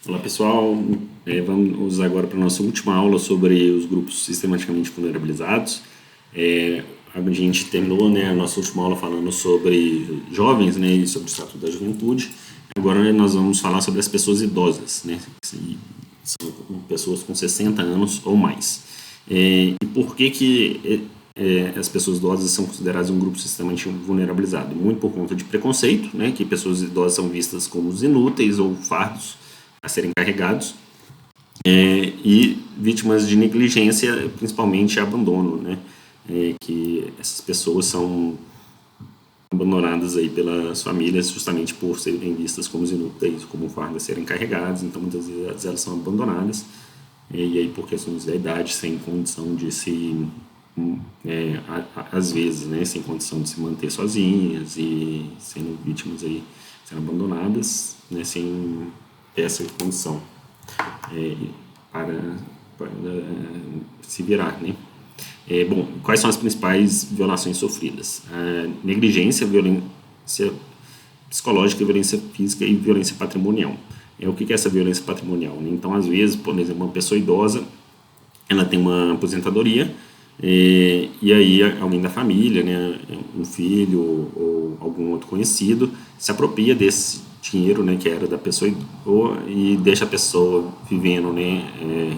Olá pessoal, vamos agora para a nossa última aula sobre os grupos sistematicamente vulnerabilizados. A gente terminou, né, a nossa última aula falando sobre jovens, né, e sobre o Estatuto da Juventude. Agora, né, nós vamos falar sobre as pessoas idosas, né, que são pessoas com 60 anos ou mais. E por que as pessoas idosas são consideradas um grupo sistematicamente vulnerabilizado? Muito por conta de preconceito, né, que pessoas idosas são vistas como os inúteis ou fardos a serem carregados, e vítimas de negligência, principalmente abandono, né? Que essas pessoas são abandonadas aí pelas famílias justamente por serem vistas como inúteis, como fardo a serem carregados, então muitas vezes elas são abandonadas, e aí por questões da idade, sem condição de se, às vezes, né, sem condição de se manter sozinhas e sendo vítimas aí, sendo abandonadas, né, sem ter essa condição é, para se virar, né? Bom, quais são as principais violações sofridas? A negligência, violência psicológica, violência física e violência patrimonial. O que é essa violência patrimonial? Né? Então, às vezes, por exemplo, uma pessoa idosa, ela tem uma aposentadoria e aí alguém da família, né, um filho ou algum outro conhecido, se apropria desse dinheiro, né, que era da pessoa e deixa a pessoa vivendo, né,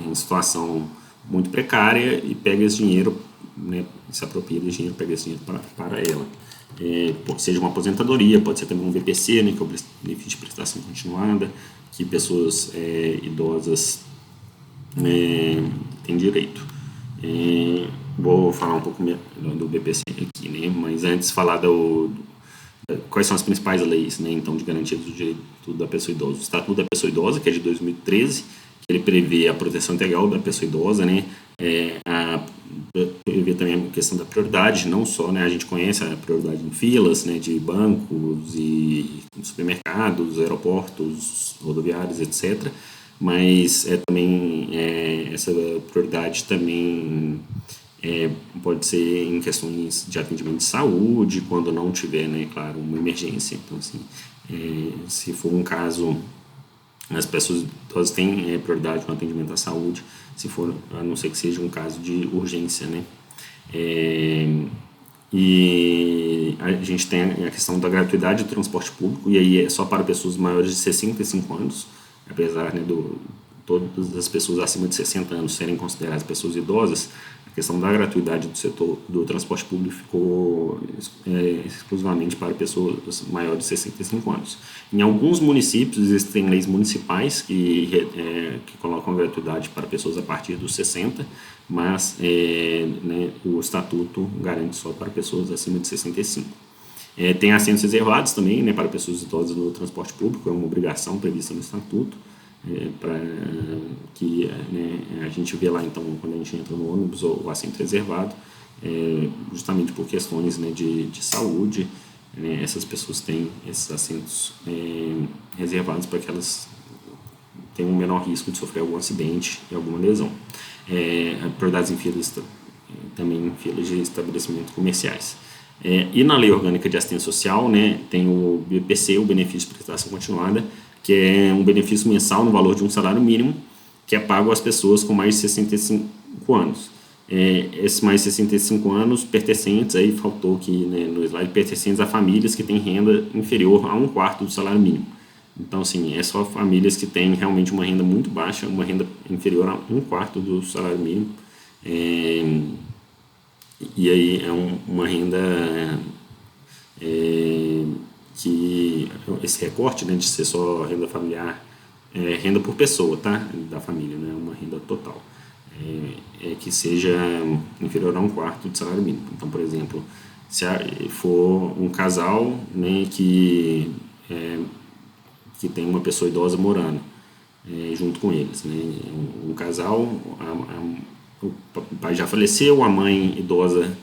em situação muito precária e pega esse dinheiro, né, se apropria desse dinheiro, pega esse dinheiro para ela. Pode ser uma aposentadoria, pode ser também um VPC, né, que é o benefício de prestação continuada, que pessoas idosas têm direito. Vou falar um pouco do BPC aqui, né? Mas antes falar quais são as principais leis, né, então, de garantia do direito da pessoa idosa. O Estatuto da Pessoa Idosa, que é de 2013, ele prevê a proteção integral da pessoa idosa, né, prevê também a questão da prioridade, não só, né, a gente conhece a prioridade em filas, né, de bancos e supermercados, aeroportos, rodoviários, etc., mas também essa prioridade também pode ser em questões de atendimento de saúde, quando não tiver, né, claro, uma emergência. Então, assim, se for um caso, as pessoas todas têm prioridade no atendimento à saúde, se for, a não ser que seja um caso de urgência, né? E a gente tem a questão da gratuidade do transporte público, e aí é só para pessoas maiores de 65 anos, apesar, né, todas as pessoas acima de 60 anos serem consideradas pessoas idosas. A questão da gratuidade do setor do transporte público ficou exclusivamente para pessoas maiores de 65 anos. Em alguns municípios existem leis municipais que colocam a gratuidade para pessoas a partir dos 60, mas né, o estatuto garante só para pessoas acima de 65. Tem assentos reservados também, né, para pessoas idosas no transporte público, é uma obrigação prevista no estatuto. Para que, né, a gente vê lá, então, quando a gente entra no ônibus, o assento reservado, justamente por questões, né, de saúde, né, essas pessoas têm esses assentos reservados para que elas tenham um menor risco de sofrer algum acidente e alguma lesão. Prioridades em filas, também em filas de estabelecimentos comerciais. E na Lei Orgânica de Assistência Social, né, tem o BPC, o Benefício de Prestação Continuada, que é um benefício mensal no valor de um salário mínimo, que é pago às pessoas com mais de 65 anos. Esses mais de 65 anos pertencentes, aí faltou aqui, né, no slide, pertencentes a famílias que têm renda inferior a um quarto do salário mínimo. Então, assim, é só famílias que têm realmente uma renda muito baixa, uma renda inferior a um quarto do salário mínimo. E aí é uma renda que esse recorte, né, de ser só renda familiar, renda por pessoa, tá, da família, não é uma renda total, que seja inferior a um quarto de salário mínimo. Então, por exemplo, se for um casal, né, que tem uma pessoa idosa morando junto com eles, né, um casal, o pai já faleceu, a mãe idosa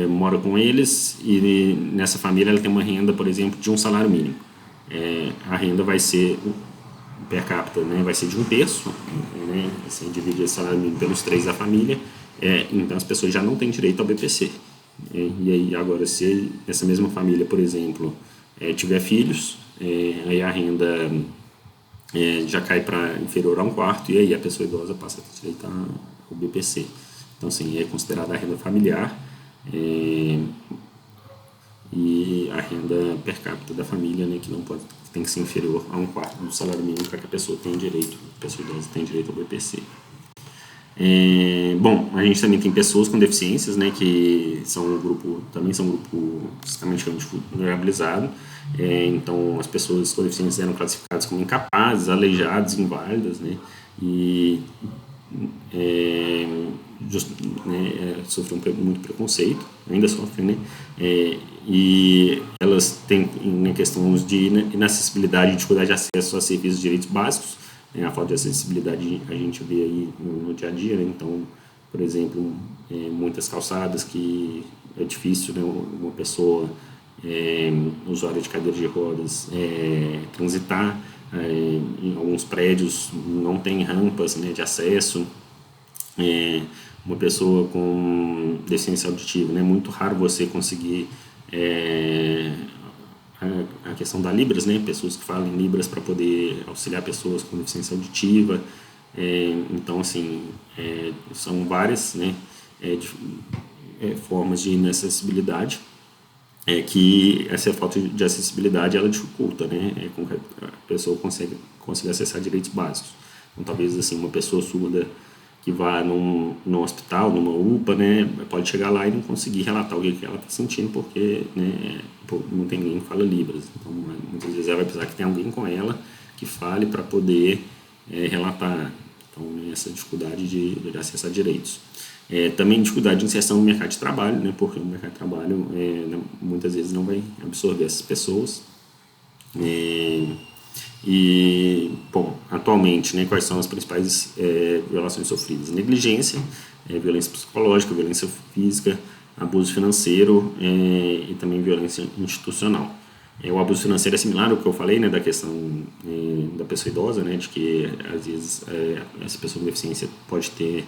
mora com eles, e nessa família ela tem uma renda, por exemplo, de um salário mínimo. A renda vai ser per capita, né, vai ser de um terço, né, assim, dividir esse salário mínimo pelos 3 da família, então as pessoas já não têm direito ao BPC. E aí agora, se essa mesma família, por exemplo, tiver filhos, aí a renda já cai para inferior a um quarto, e aí a pessoa idosa passa a ter direito ao BPC. Então, assim, é considerada a renda familiar e a renda per capita da família, né, que não pode, tem que ser inferior a um quarto do salário mínimo para que a pessoa tenha direito, a pessoa idosa tenha direito ao BPC. Bom, a gente também tem pessoas com deficiências, né, que também são um grupo extremamente vulnerabilizado. Então, as pessoas com deficiências eram classificadas como incapazes, aleijadas, inválidas, né, e sofrem muito preconceito, ainda sofrem, né, e elas têm, em questões de inacessibilidade e dificuldade de acesso a serviços de direitos básicos. A falta de acessibilidade a gente vê aí no dia a dia, né? Então, por exemplo, muitas calçadas que é difícil, né, uma pessoa usuária de cadeira de rodas transitar. Em alguns prédios não tem rampas, né, de acesso. Uma pessoa com deficiência auditiva, né, é muito raro você conseguir a questão da Libras, né, pessoas que falam em Libras para poder auxiliar pessoas com deficiência auditiva. Então, assim, são várias, né, formas de inacessibilidade que essa falta de acessibilidade ela dificulta, né, com que a pessoa consiga acessar direitos básicos. Então, talvez assim, uma pessoa surda que vá num hospital, numa UPA, né, pode chegar lá e não conseguir relatar o que ela está sentindo porque, né, não tem ninguém que fala Libras. Então, muitas vezes ela vai precisar que tenha alguém com ela que fale para poder relatar. Então, essa dificuldade de acessar direitos. Também dificuldade de inserção no mercado de trabalho, né, porque o mercado de trabalho muitas vezes não vai absorver essas pessoas. E, bom, atualmente, né, quais são as principais violações sofridas? Negligência, violência psicológica, violência física, abuso financeiro e também violência institucional. O abuso financeiro é similar ao que eu falei, né, da questão da pessoa idosa, né, de que às vezes essa pessoa com deficiência pode ter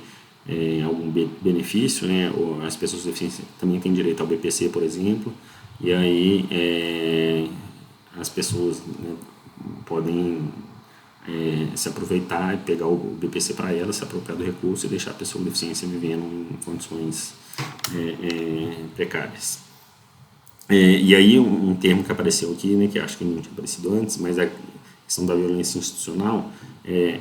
algum benefício, né, ou as pessoas com deficiência também têm direito ao BPC, por exemplo, e aí as pessoas, né, podem se aproveitar e pegar o BPC para ela, se apropriar do recurso e deixar a pessoa com deficiência vivendo em condições precárias. E aí um termo que apareceu aqui, né, que acho que não tinha aparecido antes, mas a questão da violência institucional.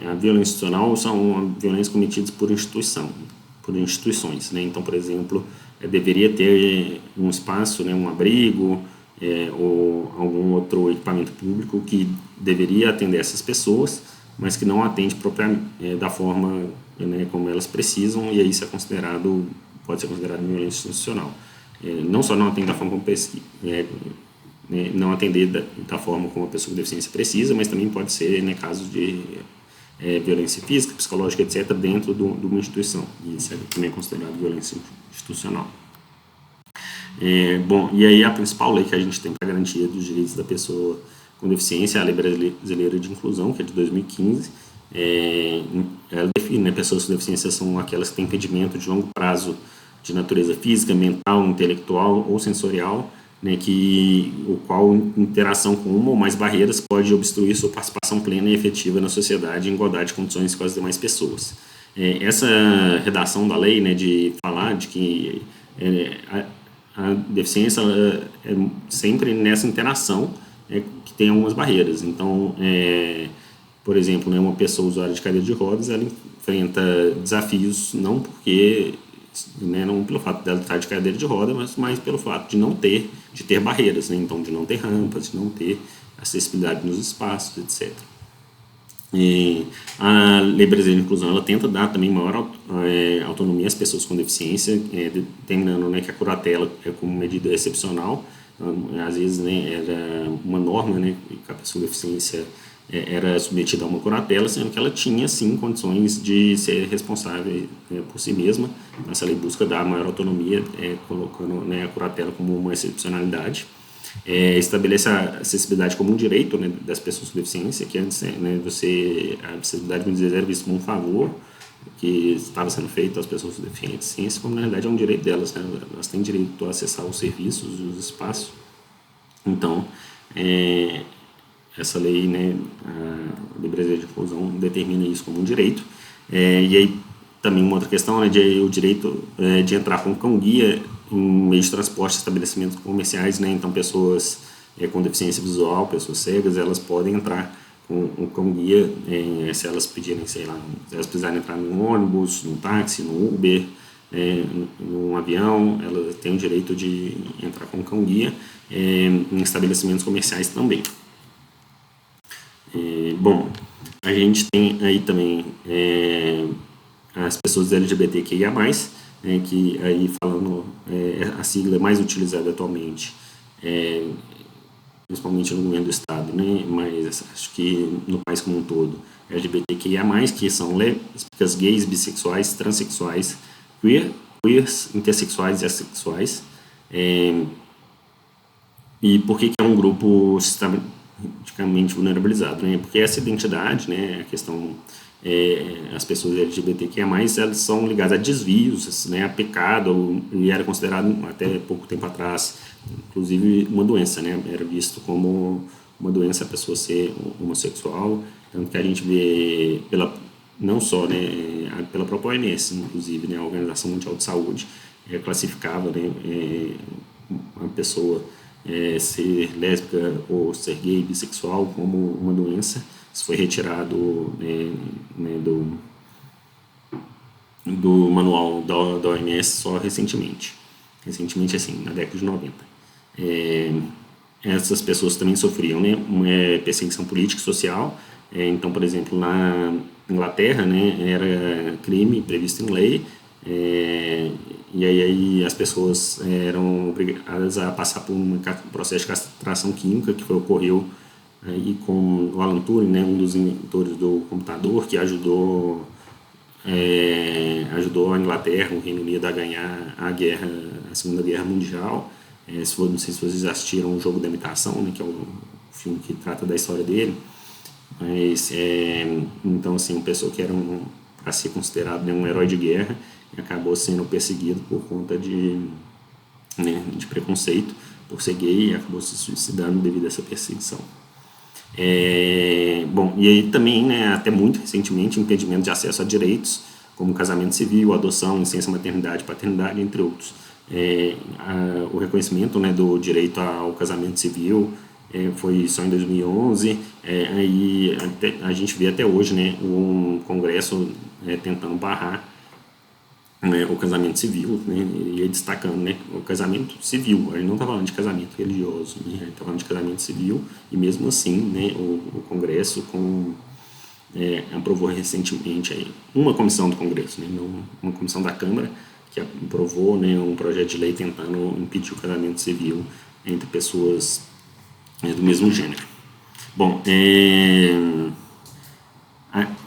A violência institucional são violências cometidas por instituições, né? Então, por exemplo, deveria ter um espaço, né, um abrigo, ou algum outro equipamento público que deveria atender essas pessoas, mas que não atende propriamente da forma, né, como elas precisam, e aí isso pode ser considerado violência institucional. Não só não atende da forma como não atender da forma como a pessoa com deficiência precisa, mas também pode ser, né, casos de violência física, psicológica, etc., dentro de uma instituição, e isso também é considerado violência institucional. Bom, e aí a principal lei que a gente tem para garantia dos direitos da pessoa com deficiência é a Lei Brasileira de Inclusão, que é de 2015. Ela define, né, pessoas com deficiência são aquelas que têm impedimento de longo prazo de natureza física, mental, intelectual ou sensorial, né, o qual interação com uma ou mais barreiras pode obstruir sua participação plena e efetiva na sociedade em igualdade de condições com as demais pessoas. Essa redação da lei, né, de falar de que a deficiência é sempre nessa interação que tem algumas barreiras. Então, por exemplo, né, uma pessoa usuária de cadeira de rodas, ela enfrenta desafios não porque, né, não pelo fato dela estar de cadeira de roda, mas pelo fato de ter barreiras, né, então de não ter rampas, de não ter acessibilidade nos espaços, etc. A Lei Brasileira de Inclusão ela tenta dar também maior autonomia às pessoas com deficiência, determinando, né, que a curatela é como medida excepcional. Às vezes, né, era uma norma, né, que a pessoa com deficiência era submetida a uma curatela, sendo que ela tinha sim condições de ser responsável por si mesma. Essa lei busca dar maior autonomia, colocando, né, a curatela como uma excepcionalidade. Estabelece a acessibilidade como um direito, né, das pessoas com deficiência, que antes, né, a acessibilidade muitas vezes era vista como um favor que estava sendo feito às pessoas com deficiência, como na realidade é um direito delas, né, elas têm direito a acessar os serviços e os espaços. Então, essa lei, né, a Lei Brasileira de Inclusão determina isso como um direito. E aí também uma outra questão, né, o direito de entrar com cão-guia em meio de transporte, estabelecimentos comerciais, né, então pessoas com deficiência visual, pessoas cegas, elas podem entrar com um cão-guia se elas pedirem, sei lá, se elas precisarem entrar num ônibus, num táxi, num Uber, num avião, ela tem o direito de entrar com cão-guia em estabelecimentos comerciais também. Bom, a gente tem aí também as pessoas LGBTQIA+, que aí falando, a sigla mais utilizada atualmente, principalmente no governo do estado, né, mas acho que no país como um todo, LGBTQIA+, que são lésbicas, gays, bissexuais, transexuais, queers, intersexuais e assexuais. E por que é um grupo sistematicamente vulnerabilizado, né? Porque essa identidade, né, a questão, as pessoas LGBTQIA+, elas são ligadas a desvios, né, a pecado, e era considerado até pouco tempo atrás, inclusive uma doença, né? Era visto como uma doença a pessoa ser homossexual, tanto que a gente vê não só, né, pela própria OMS, inclusive, né, a Organização Mundial de Saúde classificava, né, uma pessoa ser lésbica ou ser gay, bissexual como uma doença. Isso foi retirado né, do manual da OMS só recentemente, assim, na década de 90. Essas pessoas também sofriam, né, perseguição política e social. Então, por exemplo, na Inglaterra, né, era crime previsto em lei, e aí as pessoas eram obrigadas a passar por um processo de castração química que ocorreu aí com o Alan Turing, né, um dos inventores do computador, que ajudou a Inglaterra, o Reino Unido, a ganhar a Segunda Guerra Mundial. Não sei se vocês assistiram o Jogo da Imitação, né, que é o filme que trata da história dele. Mas, então, assim, uma pessoa que era para ser considerado, né, um herói de guerra, e acabou sendo perseguido por conta de preconceito, por ser gay, e acabou se suicidando devido a essa perseguição. Bom, e aí também, né, até muito recentemente, impedimento de acesso a direitos, como casamento civil, adoção, licença maternidade, paternidade, entre outros. O reconhecimento, né, do direito ao casamento civil foi só em 2011, aí a gente vê até hoje, né, um congresso tentando barrar, né, o casamento civil, né, e aí destacando, né, o casamento civil. A gente não está falando de casamento religioso, né, a gente está falando de casamento civil, e mesmo assim, né, o Congresso aprovou recentemente aí, uma comissão do Congresso, né, não, uma comissão da Câmara, que aprovou, né, um projeto de lei tentando impedir o casamento civil entre pessoas do mesmo gênero. Bom,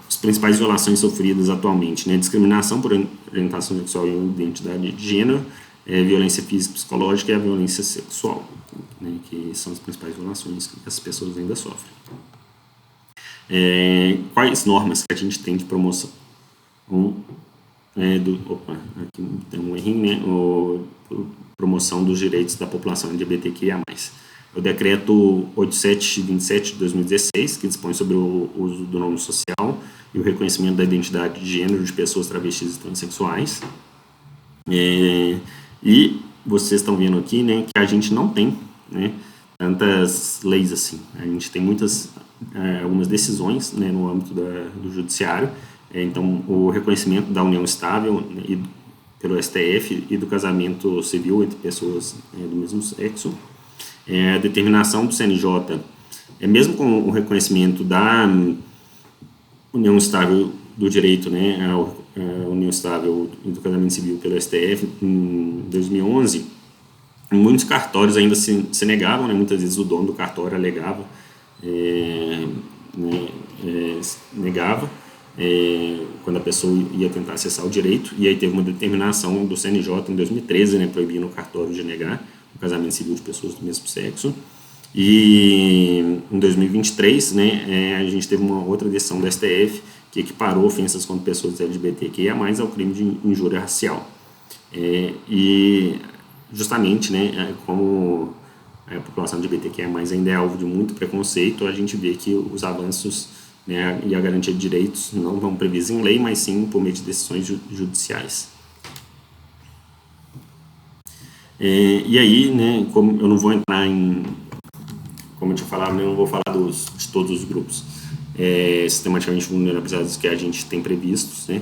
as principais violações sofridas atualmente, né, discriminação por orientação sexual e identidade de gênero, violência física e psicológica e a violência sexual, né, que são as principais violações que as pessoas ainda sofrem. Quais normas que a gente tem de promoção? Aqui tem um errinho, né, promoção dos direitos da população LGBTQIA+. O decreto 8727 de 2016, que dispõe sobre o uso do nome social e o reconhecimento da identidade de gênero de pessoas travestis e transexuais. E vocês estão vendo aqui, né, que a gente não tem, né, tantas leis assim. A gente tem algumas decisões, né, no âmbito do judiciário. Então, o reconhecimento da união estável, né, pelo STF e do casamento civil entre pessoas do mesmo sexo. A determinação do CNJ, mesmo com o reconhecimento da união estável do direito, né, a união estável do casamento civil pelo STF em 2011, muitos cartórios ainda se negavam, né, muitas vezes o dono do cartório alegava, negava quando a pessoa ia tentar acessar o direito, e aí teve uma determinação do CNJ em 2013, né, proibindo o cartório de negar o casamento civil de pessoas do mesmo sexo. E em 2023, né, a gente teve uma outra decisão do STF que equiparou ofensas contra pessoas LGBTQIA+ ao crime de injúria racial. E justamente, né, como a população LGBTQIA+, ainda é alvo de muito preconceito, a gente vê que os avanços, né, e a garantia de direitos não vão previstos em lei, mas sim por meio de decisões judiciais. E aí, né, como eu não vou entrar em, como eu tinha falado, eu não vou falar de todos os grupos sistematicamente vulnerabilizados que a gente tem previstos, né,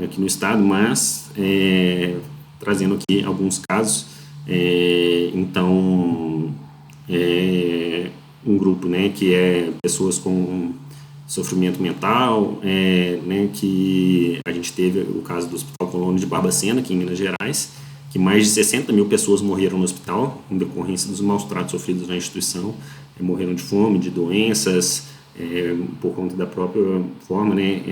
aqui no estado, mas trazendo aqui alguns casos. Então, um grupo, né, que é pessoas com sofrimento mental, né, que a gente teve o caso do Hospital Colônia de Barbacena, aqui em Minas Gerais, que mais de 60 mil pessoas morreram no hospital em decorrência dos maus tratos sofridos na instituição, morreram de fome, de doenças, por conta da própria forma, né,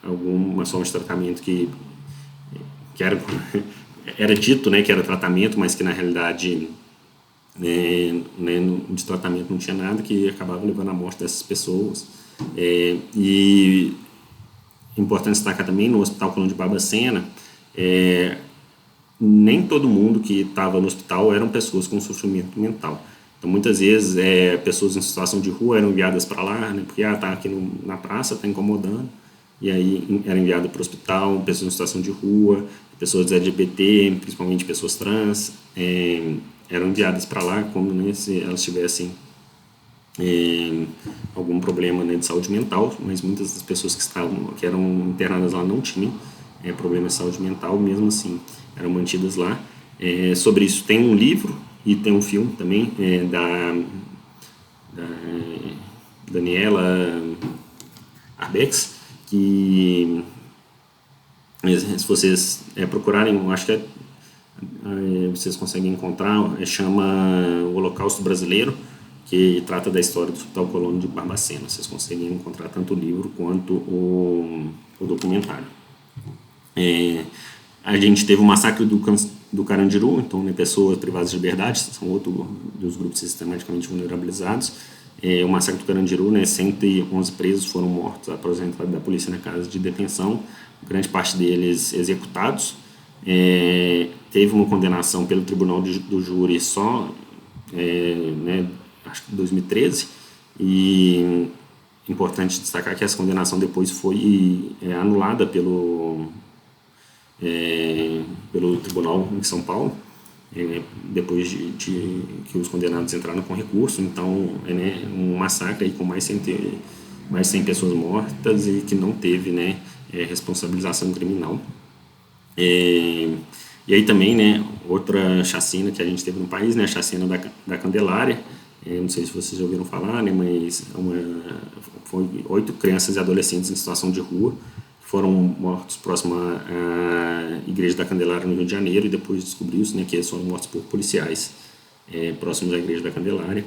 algumas formas de tratamento que era dito, né, que era tratamento, mas que na realidade né, de tratamento não tinha nada, que acabava levando à morte dessas pessoas. E importante destacar também, no Hospital Colônia de Barbacena, nem todo mundo que estava no hospital eram pessoas com sofrimento mental. Então, muitas vezes, pessoas em situação de rua eram enviadas para lá, né, porque está aqui na praça, está incomodando, e aí era enviado para o hospital, pessoas em situação de rua, pessoas LGBT, principalmente pessoas trans, eram enviadas para lá como, né, se elas tivessem algum problema, né, de saúde mental, mas muitas das pessoas que eram internadas lá não tinham problema de saúde mental, mesmo assim eram mantidas lá. Sobre isso tem um livro e tem um filme também da Daniela Arbex, que se vocês procurarem, acho que vocês conseguem encontrar, chama O Holocausto Brasileiro, que trata da história do Hospital Colônia de Barbacena. Vocês conseguem encontrar tanto o livro quanto o documentário. A gente teve o massacre do Carandiru, então, né, pessoas privadas de liberdade, são outro dos grupos sistematicamente vulnerabilizados. O massacre do Carandiru, né, 111 presos foram mortos após a entrada da polícia na casa de detenção, grande parte deles executados. Teve uma condenação pelo Tribunal do Júri só, né, acho que em 2013, e importante destacar que essa condenação depois foi anulada pelo tribunal em São Paulo, depois de que os condenados entraram com recurso. Então, né, um massacre aí com mais de 100 pessoas mortas e que não teve, né, responsabilização criminal. E aí também, né, outra chacina que a gente teve no país, né, a chacina da Candelária, não sei se vocês já ouviram falar, né, mas foi 8 crianças e adolescentes em situação de rua que foram mortos próximo à Igreja da Candelária no Rio de Janeiro, e depois descobriu-se, né, que eles foram mortos por policiais próximos à Igreja da Candelária.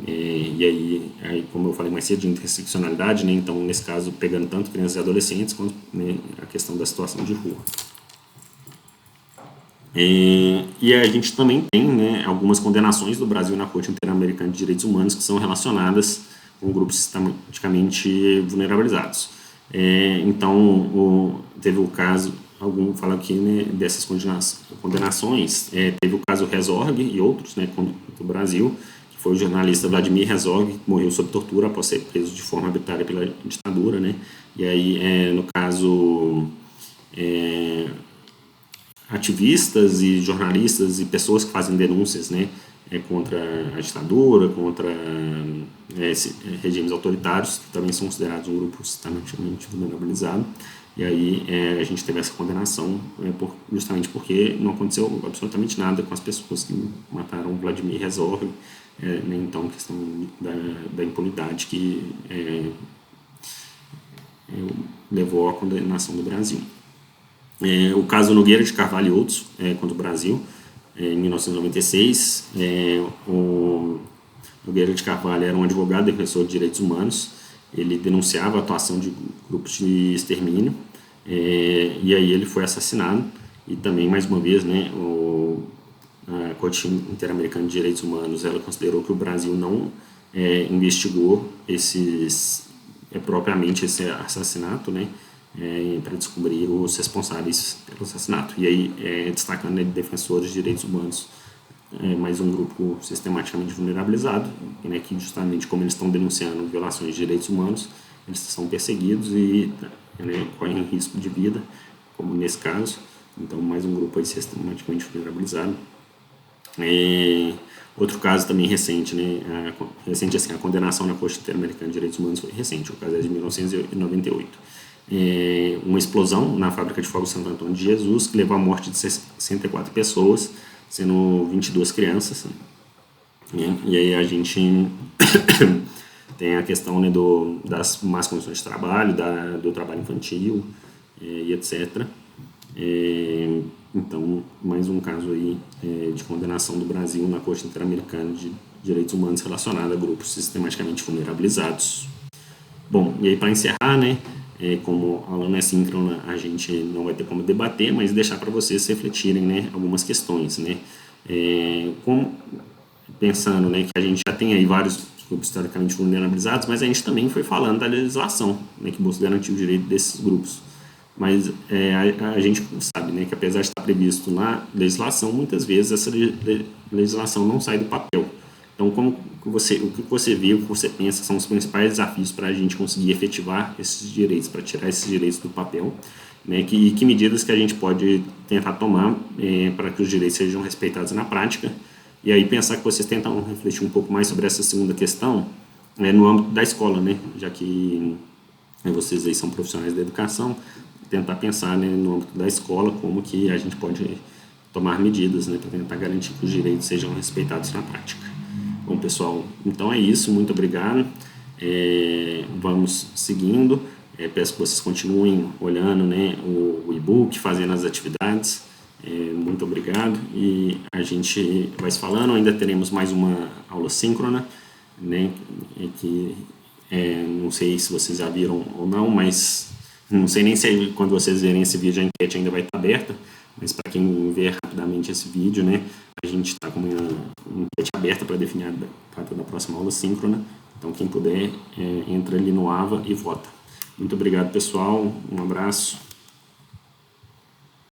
E aí, como eu falei mais cedo, de interseccionalidade, né, então nesse caso pegando tanto crianças e adolescentes quanto, né, a questão da situação de rua. E a gente também tem, né, algumas condenações do Brasil na Corte Interamericana de Direitos Humanos que são relacionadas com grupos sistematicamente vulnerabilizados. Então, teve o caso, algum fala aqui, né, dessas condenações, teve o caso Herzog e outros, né, do Brasil, que foi o jornalista Vladimir Herzog, que morreu sob tortura após ser preso de forma arbitrária pela ditadura, né, e aí, no caso, ativistas e jornalistas e pessoas que fazem denúncias, né, contra a ditadura, contra regimes autoritários, que também são considerados um grupo sistematicamente vulnerabilizado. E aí a gente teve essa condenação justamente porque não aconteceu absolutamente nada com as pessoas que mataram Vladimir Herzog, né, então a questão da impunidade que levou à condenação do Brasil. O caso Nogueira de Carvalho e outros contra o Brasil, em 1996, o Nogueira de Carvalho era um advogado defensor de direitos humanos. Ele denunciava a atuação de grupos de extermínio, e aí ele foi assassinado. E também, mais uma vez, né, a Corte Interamericana de Direitos Humanos, ela considerou que o Brasil não investigou propriamente esse assassinato, né, para descobrir os responsáveis pelo assassinato. E aí, destacando, né, defensores de direitos humanos mais um grupo sistematicamente vulnerabilizado, né, que justamente como eles estão denunciando violações de direitos humanos, eles são perseguidos e, né, correm risco de vida, como nesse caso. Então, mais um grupo aí sistematicamente vulnerabilizado. Outro caso também recente, né, recente assim, a condenação na Corte Interamericana de Direitos Humanos foi recente, o caso é de 1998. Uma explosão na fábrica de fogos Santo Antônio de Jesus que levou à morte de 64 pessoas, sendo 22 crianças. Né? E aí a gente tem a questão, né, das más condições de trabalho, do trabalho infantil e etc. Então, mais um caso aí de condenação do Brasil na Corte Interamericana de Direitos Humanos relacionado a grupos sistematicamente vulnerabilizados. Bom, e aí para encerrar, né, como a aula não é síncrona, a gente não vai ter como debater, mas deixar para vocês refletirem, né, algumas questões, né, pensando, né, que a gente já tem aí vários grupos historicamente vulnerabilizados, mas a gente também foi falando da legislação, né, que busca garantir o direito desses grupos. Mas a gente sabe, né, que apesar de estar previsto na legislação, muitas vezes essa legislação não sai do papel. Então, o que você vê, o que você pensa são os principais desafios para a gente conseguir efetivar esses direitos, para tirar esses direitos do papel, né, que medidas que a gente pode tentar tomar para que os direitos sejam respeitados na prática. E aí pensar que vocês tentam refletir um pouco mais sobre essa segunda questão no âmbito da escola, né, já que vocês aí são profissionais da educação, tentar pensar, né, no âmbito da escola como que a gente pode tomar medidas, né, para tentar garantir que os direitos sejam respeitados na prática. Bom, pessoal, então é isso, muito obrigado. Vamos seguindo. Peço que vocês continuem olhando, né, o e-book, fazendo as atividades. Muito obrigado. E a gente vai se falando. Ainda teremos mais uma aula síncrona, né, que não sei se vocês já viram ou não, mas não sei nem se quando vocês verem esse vídeo a enquete ainda vai estar aberta, mas para quem ver rapidamente esse vídeo, né, a gente está com uma enquete aberta para definir a data da próxima aula síncrona. Então quem puder, entra ali no AVA e vota. Muito obrigado, pessoal. Um abraço.